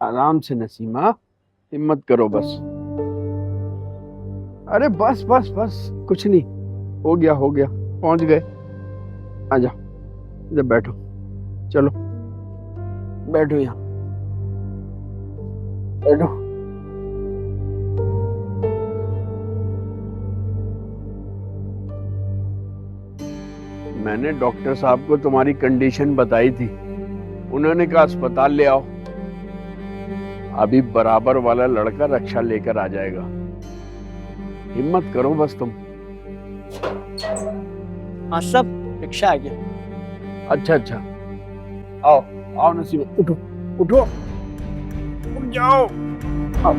आराम से नसीमा, हिम्मत करो बस। अरे बस बस बस, कुछ नहीं, हो गया हो गया, पहुंच गए। आ जाओ, इधर बैठो, चलो बैठो यहाँ, बैठो। मैंने डॉक्टर साहब को तुम्हारी कंडीशन बताई थी, उन्होंने कहा अस्पताल ले आओ, अभी बराबर वाला लड़का रक्षा लेकर आ जाएगा। हिम्मत करो बस तुम। हाँ सब, रिक्शा आ गया। अच्छा अच्छा, आओ आओ नसीब, उठो उठो, उठ जाओ, आओ।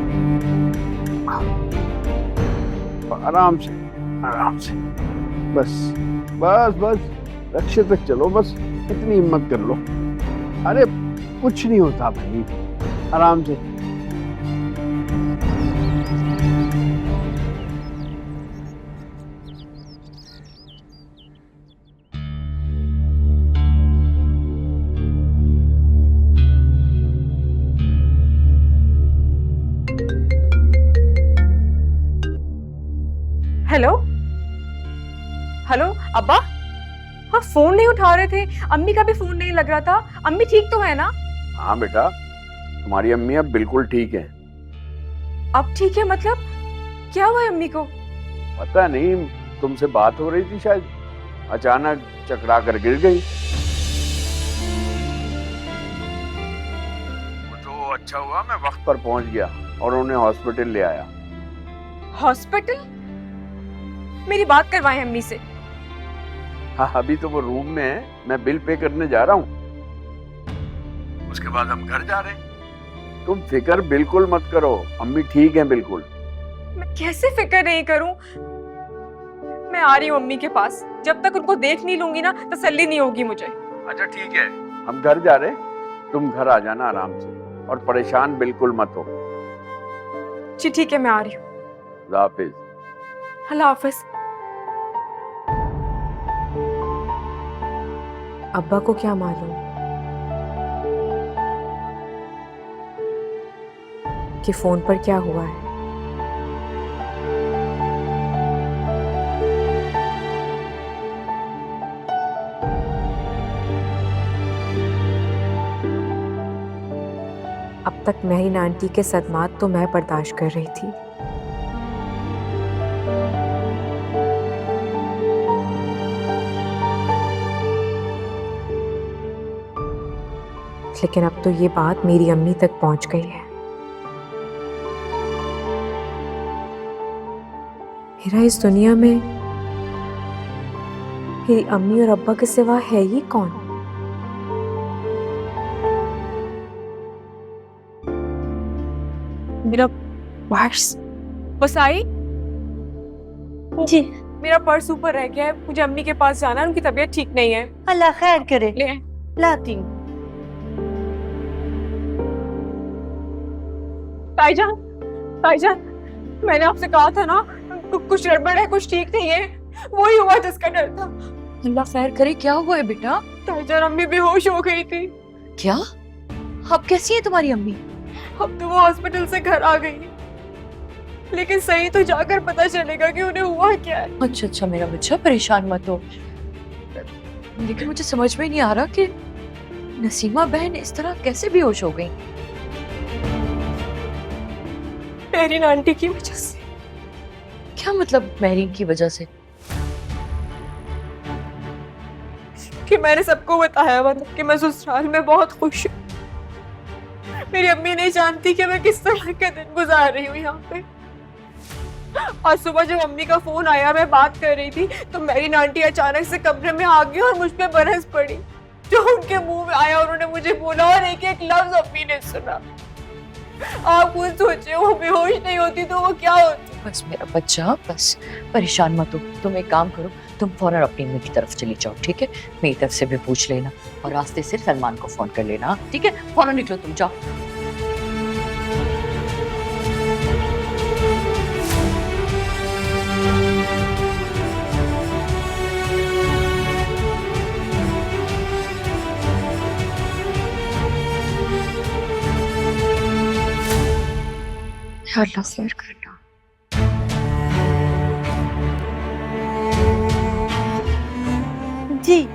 आराम से, आराम से, बस बस बस, लक्ष्य तक चलो, बस इतनी हिम्मत कर लो। अरे कुछ नहीं होता भाई, आराम से। हेलो हेलो अब्बा। हाँ फोन नहीं उठा रहे थे, अम्मी का भी फोन नहीं लग रहा था। अम्मी ठीक तो है ना? हाँ बेटा, तुम्हारी अम्मी अब बिल्कुल ठीक है। अब ठीक है मतलब? क्या हुआ है अम्मी को? पता नहीं, तुमसे बात हो रही थी शायद, अचानक चकरा कर गिर गई। तो अच्छा हुआ मैं वक्त पर पहुंच गया और उन्हें हॉस्पिटल ले आया। हॉस्पिटल? मेरी बात करवाएं अम्मी से। हाँ अभी तो वो रूम में है, मैं बिल पे करने जा रहा हूँ, उसके बाद हम घर जा रहे हैं। तुम फिक्र बिल्कुल मत करो, अम्मी ठीक है बिल्कुल। मैं कैसे फिक्र नहीं करूं? मैं आ रही हूँ अम्मी के पास, जब तक उनको देख नहीं लूंगी ना तसल्ली नहीं होगी मुझे। अच्छा ठीक है, हम घर जा रहे हैं, तुम घर आ जाना आराम से और परेशान बिल्कुल मत हो। जी ठीक है, मैं आ रही हूँ। खुदा हाफिज। अल्लाह हाफिज। अब्बा को क्या मालूम कि फोन पर क्या हुआ है। अब तक मेहरीन आंटी के सदमात तो मैं बर्दाश्त कर रही थी, लेकिन अब तो ये बात मेरी अम्मी तक पहुंच गई है। मेरा इस दुनिया में मेरी अम्मी और अब्बा के सिवा है ही कौन? मेरा पर्स। बस आई जी। मेरा पर्स ऊपर रह गया है, मुझे अम्मी के पास जाना है, उनकी तबीयत ठीक नहीं है। अल्लाह खैर करे। ले लाती हूँ। ताईजान, ताईजान, मैंने आपसे कहा था ना कुछ गड़बड़ है, कुछ ठीक नहीं है, वही हुआ जिसका डर था। अल्लाह खैर करे, क्या हुआ है बेटा? ताईजान अम्मी बेहोश हो गई थी। क्या? अब कैसी है तुम्हारी अम्मी? अब तो वो हॉस्पिटल से घर आ गई, लेकिन सही तो जाकर पता चलेगा कि उन्हें हुआ क्या है। अच्छा अच्छा मेरा बच्चा, परेशान मत हो, लेकिन मुझे समझ में नहीं आ रहा कि नसीमा बहन इस तरह कैसे बेहोश हो गई। मेहरीन आंटी की वजह से। क्या मतलब मेहरीन की वजह से? कि मैंने सबको बताया हुआ था कि मैं ससुराल में बहुत खुश हूँ। मेरी अम्मी नहीं जानती कि मैं किस तरह के दिन गुजार रही हूँ यहाँ पे। आज सुबह जब अम्मी का फोन आया, मैं बात कर रही थी, तो मेरी आंटी अचानक से कमरे में आ गई और मुझ पे बरस पड़ी। जो उनके मुंह में आया उन्होंने मुझे बोला और एक एक लफ्ज अम्मी ने सुना। आप खुद सोचे, वो बेहोश नहीं होती तो वो क्या होती। बस मेरा बच्चा, बस परेशान मत हो। तुम एक काम करो, तुम फौरन अपनी अम्मी की तरफ चली जाओ, ठीक है? मेरी तरफ से भी पूछ लेना और रास्ते से सलमान को फोन कर लेना, ठीक है? फौरन निकलो, तुम जाओ। या अल्लाह खैर करना। जी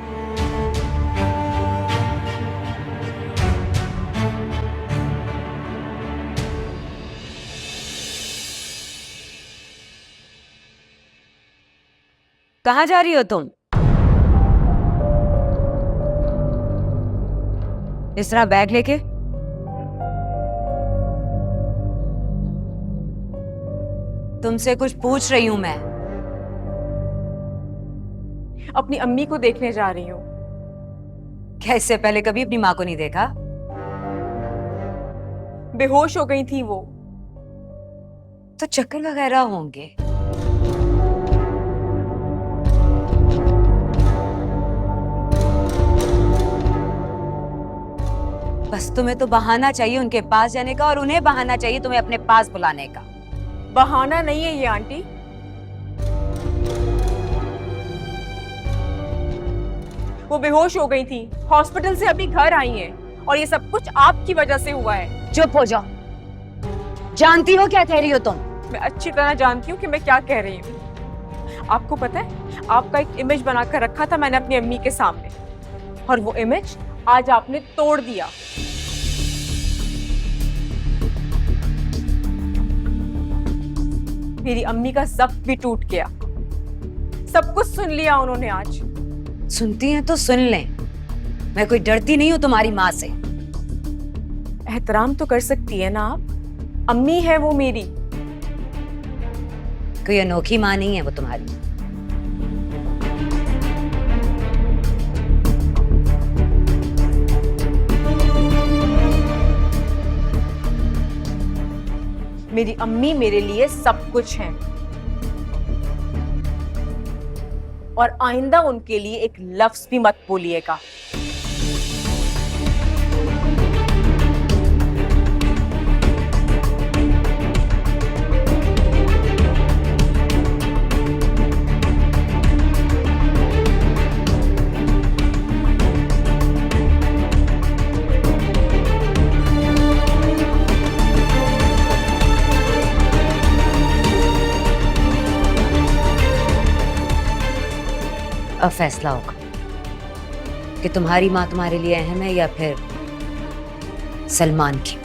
कहाँ जा रही हो तुम? इस तरह बैग लेके? तुमसे कुछ पूछ रही हूं मैं। अपनी अम्मी को देखने जा रही हूँ। क्या इससे पहले कभी अपनी माँ को नहीं देखा? बेहोश हो गई थी वो। तो चक्कर वगैरह होंगे। बस तुम्हें तो बहाना चाहिए उनके पास जाने का, और उन्हें बहाना चाहिए तुम्हें अपने पास बुलाने का। बहाना नहीं है ये आंटी। वो बेहोश हो गई थी, हॉस्पिटल से अभी घर आई हैं, और ये सब कुछ आपकी वजह से हुआ है। चुप हो जाओ। जानती हो क्या कह रही हो तुम? मैं अच्छी तरह जानती हूँ कि मैं क्या कह रही हूँ। आपको पता है, आपका एक इमेज बनाकर रखा था मैंने अपनी अम्मी के सामने, और वो इमेज आज आपने तोड़ दिया। मेरी अम्मी का ज़ब्त भी टूट गया। सब कुछ सुन लिया उन्होंने आज। सुनती हैं तो सुन लें। मैं कोई डरती नहीं हूँ तुम्हारी माँ से। एहतराम तो कर सकती है ना आप, अम्मी है वो मेरी। कोई अनोखी माँ नहीं है वो तुम्हारी। मेरी अम्मी मेरे लिए सब कुछ है, और आइंदा उनके लिए एक लफ्ज भी मत बोलिएगा। अब फैसला होगा कि तुम्हारी माँ तुम्हारे लिए अहम है या फिर सलमान की।